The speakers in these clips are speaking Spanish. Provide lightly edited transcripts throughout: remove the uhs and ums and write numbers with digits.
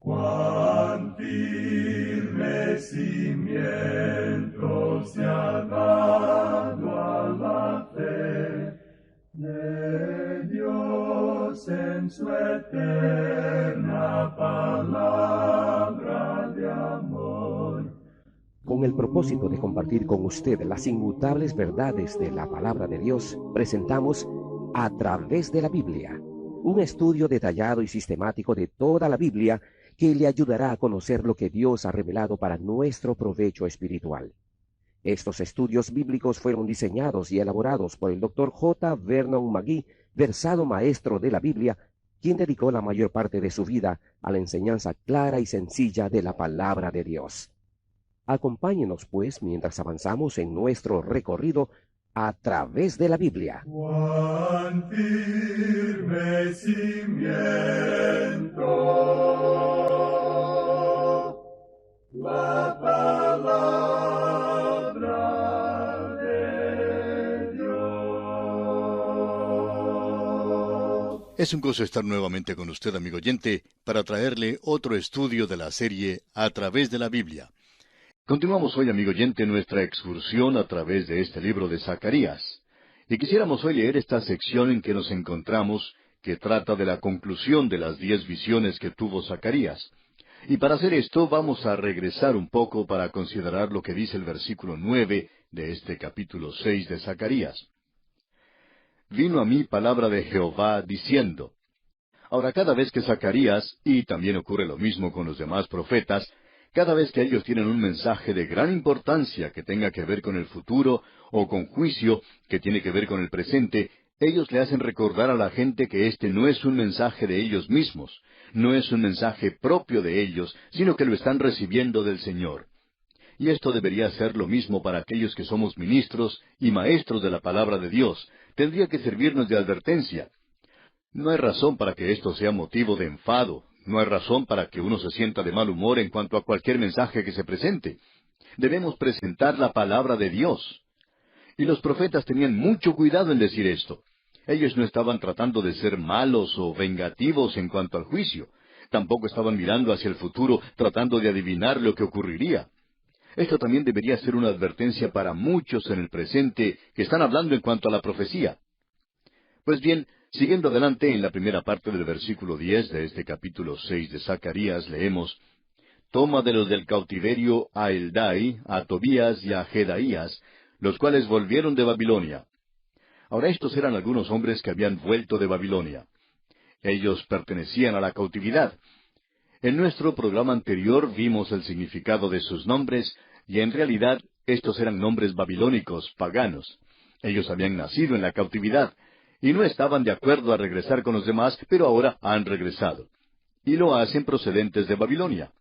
Cuán firme cimiento se ha dado a la fe de Dios en su eterna palabra de amor. Con el propósito de compartir con usted las inmutables verdades de la palabra de Dios, presentamos A través de la Biblia, un estudio detallado y sistemático de toda la Biblia que le ayudará a conocer lo que Dios ha revelado para nuestro provecho espiritual. Estos estudios bíblicos fueron diseñados y elaborados por el Dr. J. Vernon McGee, versado maestro de la Biblia, quien dedicó la mayor parte de su vida a la enseñanza clara y sencilla de la palabra de Dios. Acompáñenos, pues, mientras avanzamos en nuestro recorrido a través de la Biblia. Cuán firme cimiento la palabra de Dios. Es un gozo estar nuevamente con usted, amigo oyente, para traerle otro estudio de la serie A través de la Biblia. Continuamos hoy, amigo oyente, nuestra excursión a través de este libro de Zacarías. Y quisiéramos hoy leer esta sección en que nos encontramos, que trata de la conclusión de las 10 visiones que tuvo Zacarías. Y para hacer esto vamos a regresar un poco para considerar lo que dice el versículo 9 de este capítulo 6 de Zacarías. Vino a mí palabra de Jehová diciendo. Ahora, cada vez que Zacarías, y también ocurre lo mismo con los demás profetas, cada vez que ellos tienen un mensaje de gran importancia que tenga que ver con el futuro, o con juicio que tiene que ver con el presente, ellos le hacen recordar a la gente que este no es un mensaje de ellos mismos, no es un mensaje propio de ellos, sino que lo están recibiendo del Señor. Y esto debería ser lo mismo para aquellos que somos ministros y maestros de la palabra de Dios. Tendría que servirnos de advertencia. No hay razón para que esto sea motivo de enfado. No hay razón para que uno se sienta de mal humor en cuanto a cualquier mensaje que se presente. Debemos presentar la palabra de Dios. Y los profetas tenían mucho cuidado en decir esto. Ellos no estaban tratando de ser malos o vengativos en cuanto al juicio. Tampoco estaban mirando hacia el futuro tratando de adivinar lo que ocurriría. Esto también debería ser una advertencia para muchos en el presente que están hablando en cuanto a la profecía. Pues bien, siguiendo adelante en la primera parte del versículo 10 de este capítulo 6 de Zacarías, leemos, Toma de los del cautiverio a Eldai, a Tobías y a Jedaías, los cuales volvieron de Babilonia. Ahora estos eran algunos hombres que habían vuelto de Babilonia. Ellos pertenecían a la cautividad. En nuestro programa anterior vimos el significado de sus nombres, y en realidad estos eran nombres babilónicos, paganos. Ellos habían nacido en la cautividad, y no estaban de acuerdo a regresar con los demás, pero ahora han regresado. Y lo hacen procedentes de Babilonia.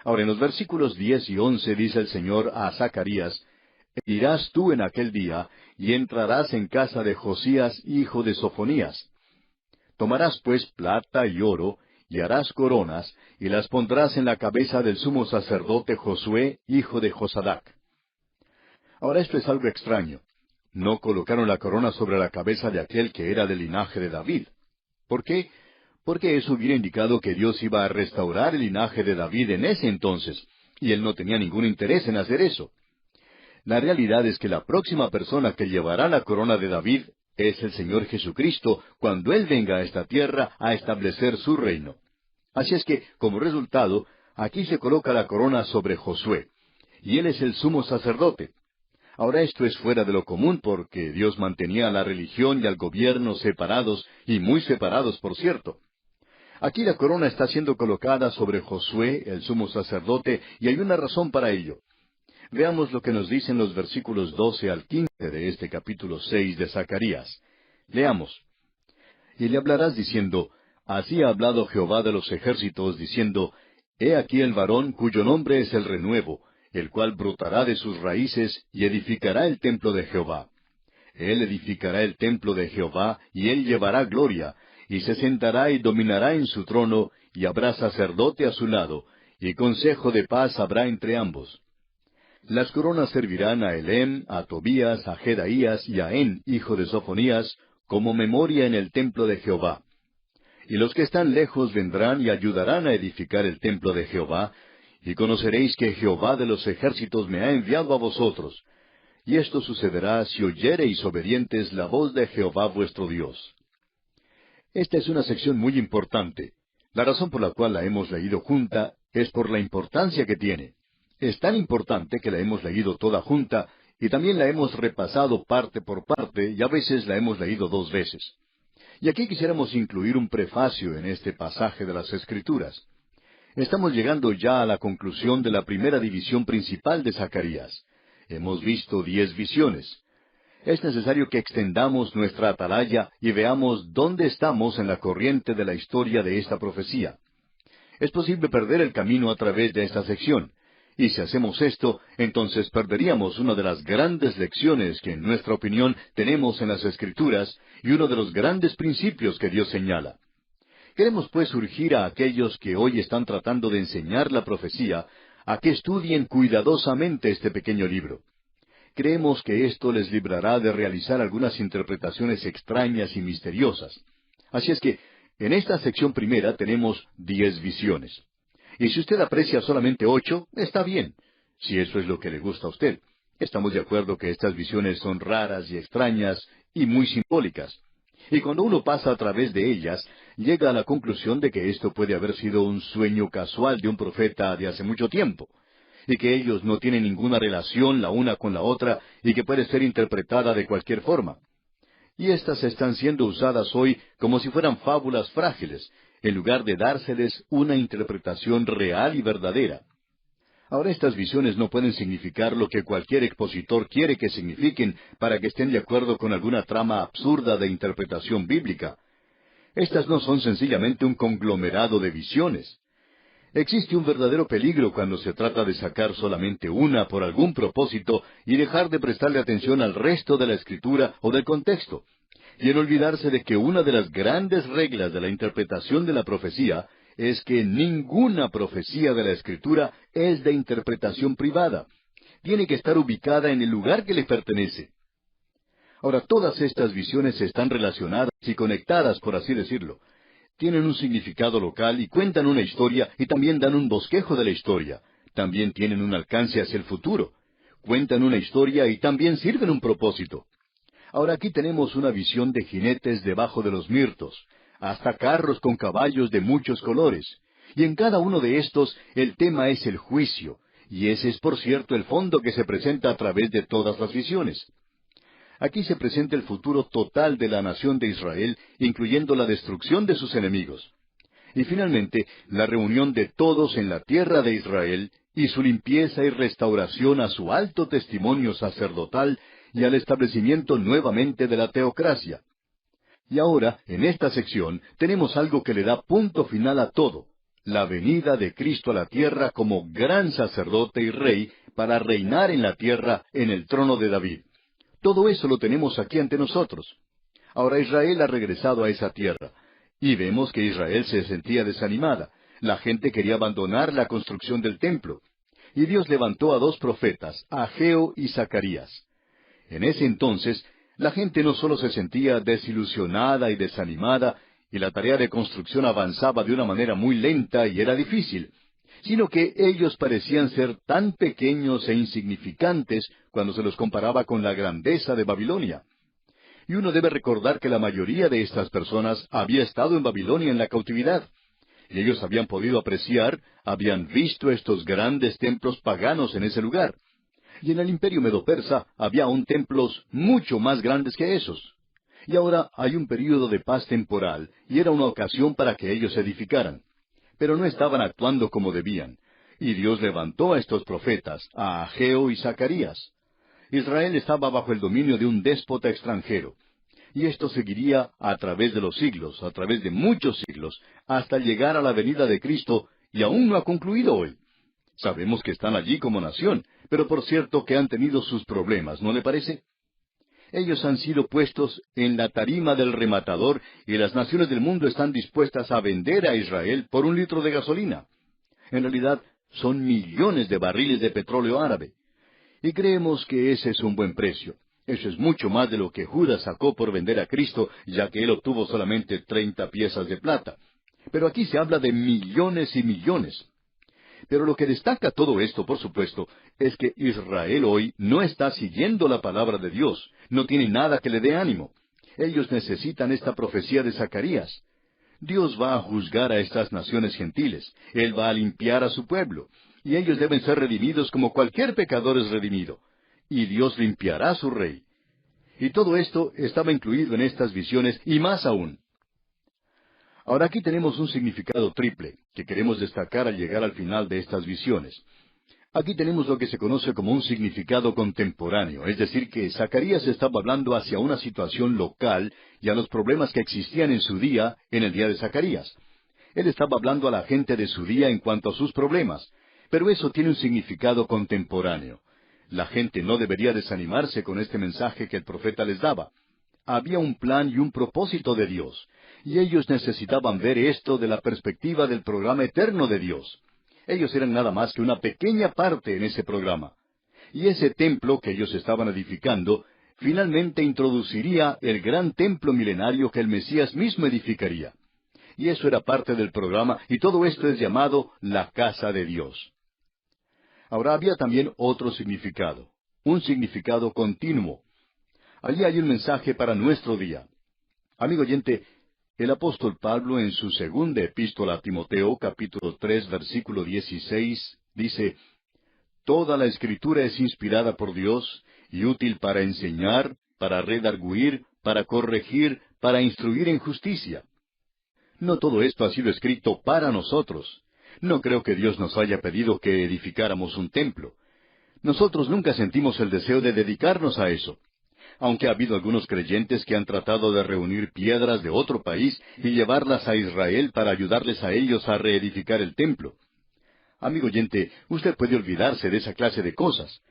Ahora en los versículos 10 y 11 dice el Señor a Zacarías, Irás tú en aquel día, y entrarás en casa de Josías, hijo de Sofonías. Tomarás pues plata y oro, y harás coronas, y las pondrás en la cabeza del sumo sacerdote Josué, hijo de Josadac. Ahora esto es algo extraño. No colocaron la corona sobre la cabeza de aquel que era del linaje de David. ¿Por qué? Porque eso hubiera indicado que Dios iba a restaurar el linaje de David en ese entonces, y él no tenía ningún interés en hacer eso. La realidad es que la próxima persona que llevará la corona de David es el Señor Jesucristo, cuando Él venga a esta tierra a establecer su reino. Así es que, como resultado, aquí se coloca la corona sobre Josué, y él es el sumo sacerdote. Ahora esto es fuera de lo común porque Dios mantenía a la religión y al gobierno separados, y muy separados, por cierto. Aquí la corona está siendo colocada sobre Josué, el sumo sacerdote, y hay una razón para ello. Veamos lo que nos dicen los versículos 12 al 15 de este capítulo 6 de Zacarías. Leamos. Y le hablarás diciendo, Así ha hablado Jehová de los ejércitos, diciendo, He aquí el varón cuyo nombre es el renuevo, el cual brotará de sus raíces y edificará el templo de Jehová. Él edificará el templo de Jehová, y él llevará gloria, y se sentará y dominará en su trono, y habrá sacerdote a su lado, y consejo de paz habrá entre ambos. Las coronas servirán a Elem, a Tobías, a Jedaías y a En, hijo de Sofonías, como memoria en el templo de Jehová. y los que están lejos vendrán y ayudarán a edificar el templo de Jehová, y conoceréis que Jehová de los ejércitos me ha enviado a vosotros. Y esto sucederá si oyereis obedientes la voz de Jehová vuestro Dios. Esta es una sección muy importante. La razón por la cual la hemos leído junta es por la importancia que tiene. Es tan importante que la hemos leído toda junta y también la hemos repasado parte por parte y a veces la hemos leído 2 veces. Y aquí quisiéramos incluir un prefacio en este pasaje de las Escrituras. Estamos llegando ya a la conclusión de la primera división principal de Zacarías. Hemos visto 10 visiones. Es necesario que extendamos nuestra atalaya y veamos dónde estamos en la corriente de la historia de esta profecía. Es posible perder el camino a través de esta sección, y si hacemos esto, entonces perderíamos una de las grandes lecciones que en nuestra opinión tenemos en las Escrituras y uno de los grandes principios que Dios señala. Queremos pues urgir a aquellos que hoy están tratando de enseñar la profecía a que estudien cuidadosamente este pequeño libro. Creemos que esto les librará de realizar algunas interpretaciones extrañas y misteriosas. Así es que, en esta sección primera tenemos 10 visiones. Y si usted aprecia solamente 8, está bien, si eso es lo que le gusta a usted. Estamos de acuerdo que estas visiones son raras y extrañas y muy simbólicas. Y cuando uno pasa a través de ellas, llega a la conclusión de que esto puede haber sido un sueño casual de un profeta de hace mucho tiempo, y que ellos no tienen ninguna relación la una con la otra, y que puede ser interpretada de cualquier forma. Y estas están siendo usadas hoy como si fueran fábulas frágiles, en lugar de dárseles una interpretación real y verdadera. Ahora estas visiones no pueden significar lo que cualquier expositor quiere que signifiquen para que estén de acuerdo con alguna trama absurda de interpretación bíblica. Estas no son sencillamente un conglomerado de visiones. Existe un verdadero peligro cuando se trata de sacar solamente una por algún propósito y dejar de prestarle atención al resto de la escritura o del contexto, y en olvidarse de que una de las grandes reglas de la interpretación de la profecía es que ninguna profecía de la Escritura es de interpretación privada. Tiene que estar ubicada en el lugar que le pertenece. Ahora, todas estas visiones están relacionadas y conectadas, por así decirlo. Tienen un significado local y cuentan una historia y también dan un bosquejo de la historia. También tienen un alcance hacia el futuro. Cuentan una historia y también sirven un propósito. Ahora aquí tenemos una visión de jinetes debajo de los mirtos, hasta carros con caballos de muchos colores. Y en cada uno de estos el tema es el juicio, y ese es por cierto el fondo que se presenta a través de todas las visiones. Aquí se presenta el futuro total de la nación de Israel, incluyendo la destrucción de sus enemigos. Y finalmente, la reunión de todos en la tierra de Israel, y su limpieza y restauración a su alto testimonio sacerdotal y al establecimiento nuevamente de la teocracia. Y ahora, en esta sección, tenemos algo que le da punto final a todo: la venida de Cristo a la tierra como gran sacerdote y rey para reinar en la tierra en el trono de David. Todo eso lo tenemos aquí ante nosotros. Ahora Israel ha regresado a esa tierra, y vemos que Israel se sentía desanimada. La gente quería abandonar la construcción del templo. Y Dios levantó a 2 profetas, Ageo y Zacarías. En ese entonces, la gente no solo se sentía desilusionada y desanimada, y la tarea de construcción avanzaba de una manera muy lenta y era difícil, sino que ellos parecían ser tan pequeños e insignificantes cuando se los comparaba con la grandeza de Babilonia. Y uno debe recordar que la mayoría de estas personas había estado en Babilonia en la cautividad, y ellos habían podido apreciar, habían visto estos grandes templos paganos en ese lugar. Y en el imperio medo-persa había aún templos mucho más grandes que esos. Y ahora hay un período de paz temporal, y era una ocasión para que ellos se edificaran. Pero no estaban actuando como debían. Y Dios levantó a estos profetas, a Ageo y Zacarías. Israel estaba bajo el dominio de un déspota extranjero. Y esto seguiría a través de los siglos, a través de muchos siglos, hasta llegar a la venida de Cristo, y aún no ha concluido hoy. Sabemos que están allí como nación, pero por cierto que han tenido sus problemas, ¿no le parece? Ellos han sido puestos en la tarima del rematador y las naciones del mundo están dispuestas a vender a Israel por 1 litro de gasolina. En realidad, son millones de barriles de petróleo árabe. Y creemos que ese es un buen precio. Eso es mucho más de lo que Judas sacó por vender a Cristo, ya que él obtuvo solamente 30 piezas de plata. Pero aquí se habla de millones y millones. Pero lo que destaca todo esto, por supuesto, es que Israel hoy no está siguiendo la palabra de Dios, no tiene nada que le dé ánimo. Ellos necesitan esta profecía de Zacarías. Dios va a juzgar a estas naciones gentiles, Él va a limpiar a su pueblo, y ellos deben ser redimidos como cualquier pecador es redimido. Y Dios limpiará a su rey. Y todo esto estaba incluido en estas visiones, y más aún. Ahora aquí tenemos un significado triple, que queremos destacar al llegar al final de estas visiones. Aquí tenemos lo que se conoce como un significado contemporáneo, es decir, que Zacarías estaba hablando hacia una situación local y a los problemas que existían en su día, en el día de Zacarías. Él estaba hablando a la gente de su día en cuanto a sus problemas, pero eso tiene un significado contemporáneo. La gente no debería desanimarse con este mensaje que el profeta les daba. Había un plan y un propósito de Dios, y ellos necesitaban ver esto de la perspectiva del programa eterno de Dios. Ellos eran nada más que una pequeña parte en ese programa. Y ese templo que ellos estaban edificando, finalmente introduciría el gran templo milenario que el Mesías mismo edificaría. Y eso era parte del programa, y todo esto es llamado la casa de Dios. Ahora había también otro significado, un significado continuo. Allí hay un mensaje para nuestro día. Amigo oyente, el apóstol Pablo en su segunda epístola a Timoteo, capítulo 3, versículo 16, dice, «Toda la Escritura es inspirada por Dios y útil para enseñar, para redarguir, para corregir, para instruir en justicia». No todo esto ha sido escrito para nosotros. No creo que Dios nos haya pedido que edificáramos un templo. Nosotros nunca sentimos el deseo de dedicarnos a eso. Aunque ha habido algunos creyentes que han tratado de reunir piedras de otro país y llevarlas a Israel para ayudarles a ellos a reedificar el templo. Amigo oyente, usted puede olvidarse de esa clase de cosas.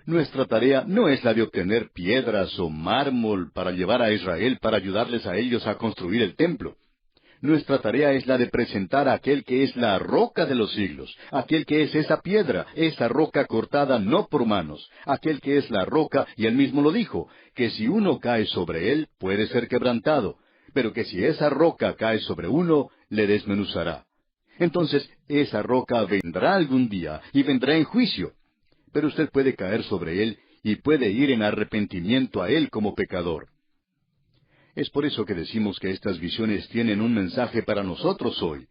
Nuestra tarea no es la de obtener piedras o mármol para llevar a Israel para ayudarles a ellos a construir el templo. Nuestra tarea es la de presentar a aquel que es la roca de los siglos, aquel que es esa piedra, esa roca cortada no por manos, aquel que es la roca, y él mismo lo dijo, que si uno cae sobre él, puede ser quebrantado, pero que si esa roca cae sobre uno, le desmenuzará. Entonces, esa roca vendrá algún día, y vendrá en juicio, pero usted puede caer sobre él, y puede ir en arrepentimiento a él como pecador. Es por eso que decimos que estas visiones tienen un mensaje para nosotros hoy.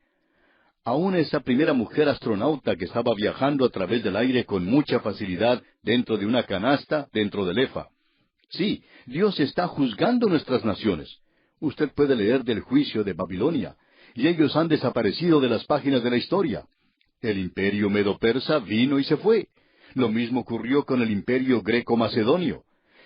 Aún esa primera mujer astronauta que estaba viajando a través del aire con mucha facilidad dentro de una canasta, dentro del Efa. Sí, Dios está juzgando nuestras naciones. Usted puede leer del juicio de Babilonia, y ellos han desaparecido de las páginas de la historia. El imperio medo-persa vino y se fue. Lo mismo ocurrió con el imperio greco-macedonio.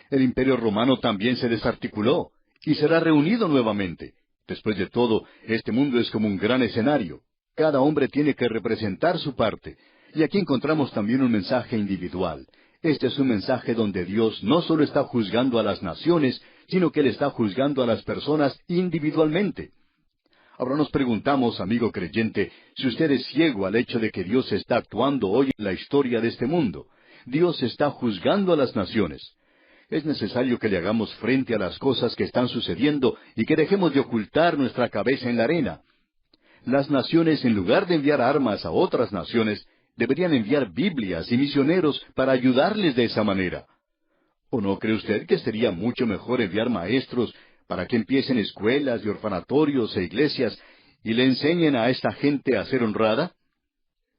El imperio romano también se desarticuló y será reunido nuevamente. Después de todo, este mundo es como un gran escenario. Cada hombre tiene que representar su parte. Y aquí encontramos también un mensaje individual. Este es un mensaje donde Dios no solo está juzgando a las naciones, sino que Él está juzgando a las personas individualmente. Ahora nos preguntamos, amigo creyente, si usted es ciego al hecho de que Dios está actuando hoy en la historia de este mundo. Dios está juzgando a las naciones. Es necesario que le hagamos frente a las cosas que están sucediendo y que dejemos de ocultar nuestra cabeza en la arena. Las naciones, en lugar de enviar armas a otras naciones, deberían enviar Biblias y misioneros para ayudarles de esa manera. ¿O no cree usted que sería mucho mejor enviar maestros para que empiecen escuelas y orfanatorios e iglesias y le enseñen a esta gente a ser honrada?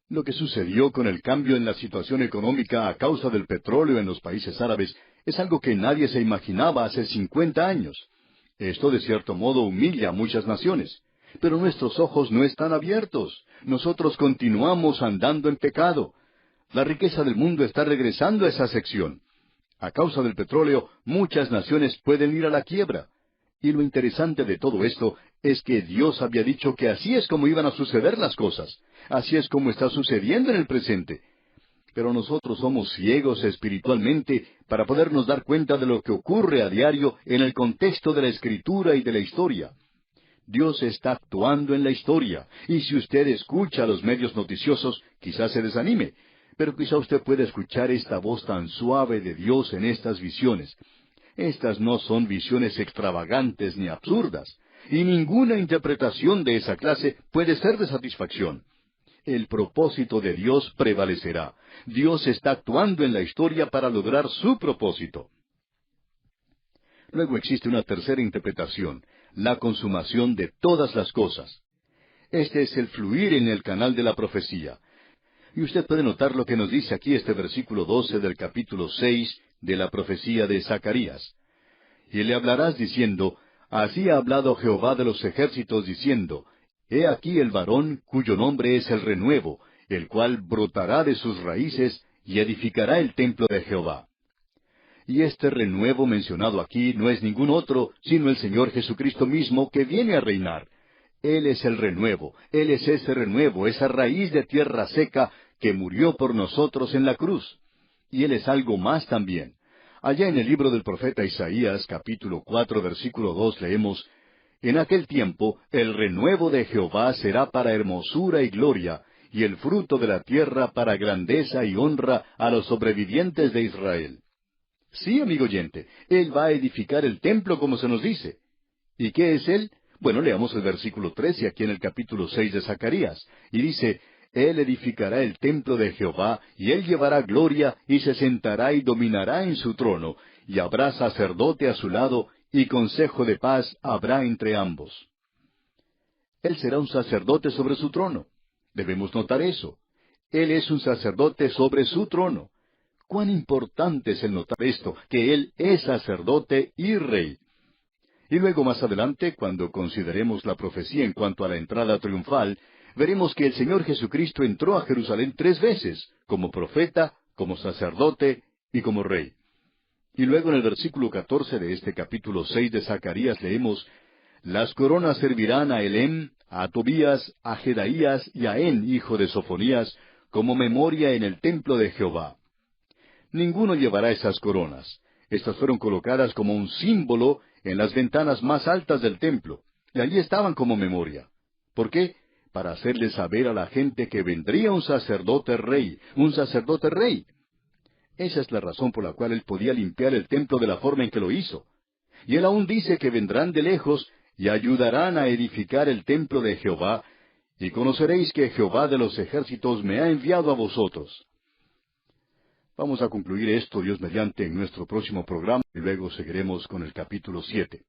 Lo que sucedió con el cambio en la situación económica a causa del petróleo en los países árabes es algo que nadie se imaginaba hace 50 años. Esto de cierto modo humilla a muchas naciones. Pero nuestros ojos no están abiertos. Nosotros continuamos andando en pecado. La riqueza del mundo está regresando a esa sección. A causa del petróleo, muchas naciones pueden ir a la quiebra. Y lo interesante de todo esto es que Dios había dicho que así es como iban a suceder las cosas. Así es como está sucediendo en el presente. Pero nosotros somos ciegos espiritualmente para podernos dar cuenta de lo que ocurre a diario en el contexto de la Escritura y de la historia. Dios está actuando en la historia, y si usted escucha los medios noticiosos, quizás se desanime, pero quizá usted pueda escuchar esta voz tan suave de Dios en estas visiones. Estas no son visiones extravagantes ni absurdas, y ninguna interpretación de esa clase puede ser de satisfacción. El propósito de Dios prevalecerá. Dios está actuando en la historia para lograr su propósito. Luego existe una tercera interpretación, la consumación de todas las cosas. Este es el fluir en el canal de la profecía. Y usted puede notar lo que nos dice aquí este versículo 12 del capítulo 6 de la profecía de Zacarías. Y le hablarás diciendo, así ha hablado Jehová de los ejércitos diciendo, he aquí el varón cuyo nombre es el renuevo, el cual brotará de sus raíces y edificará el templo de Jehová. Y este renuevo mencionado aquí no es ningún otro, sino el Señor Jesucristo mismo que viene a reinar. Él es el renuevo, Él es ese renuevo, esa raíz de tierra seca que murió por nosotros en la cruz. Y Él es algo más también. Allá en el libro del profeta Isaías, capítulo 4, versículo 2, leemos, en aquel tiempo el renuevo de Jehová será para hermosura y gloria, y el fruto de la tierra para grandeza y honra a los sobrevivientes de Israel. Sí, amigo oyente, Él va a edificar el templo como se nos dice. ¿Y qué es Él? Bueno, leamos el versículo 13 aquí en el capítulo 6 de Zacarías, y dice, Él edificará el templo de Jehová, y Él llevará gloria, y se sentará y dominará en su trono, y habrá sacerdote a su lado, y consejo de paz habrá entre ambos. Él será un sacerdote sobre su trono. Debemos notar eso. Él es un sacerdote sobre su trono. Cuán importante es el notar esto, que Él es sacerdote y rey. Y luego más adelante, cuando consideremos la profecía en cuanto a la entrada triunfal, veremos que el Señor Jesucristo entró a Jerusalén 3 veces, como profeta, como sacerdote y como rey. Y luego en el versículo 14 de este capítulo 6 de Zacarías leemos, las coronas servirán a Elem, a Tobías, a Jedaías y a En, hijo de Sofonías, como memoria en el templo de Jehová. Ninguno llevará esas coronas. Estas fueron colocadas como un símbolo en las ventanas más altas del templo, y allí estaban como memoria. ¿Por qué? Para hacerle saber a la gente que vendría un sacerdote rey, un sacerdote rey. Esa es la razón por la cual él podía limpiar el templo de la forma en que lo hizo. Y él aún dice que vendrán de lejos y ayudarán a edificar el templo de Jehová, y conoceréis que Jehová de los ejércitos me ha enviado a vosotros. Vamos a concluir esto, Dios mediante, en nuestro próximo programa, y luego seguiremos con el capítulo 7.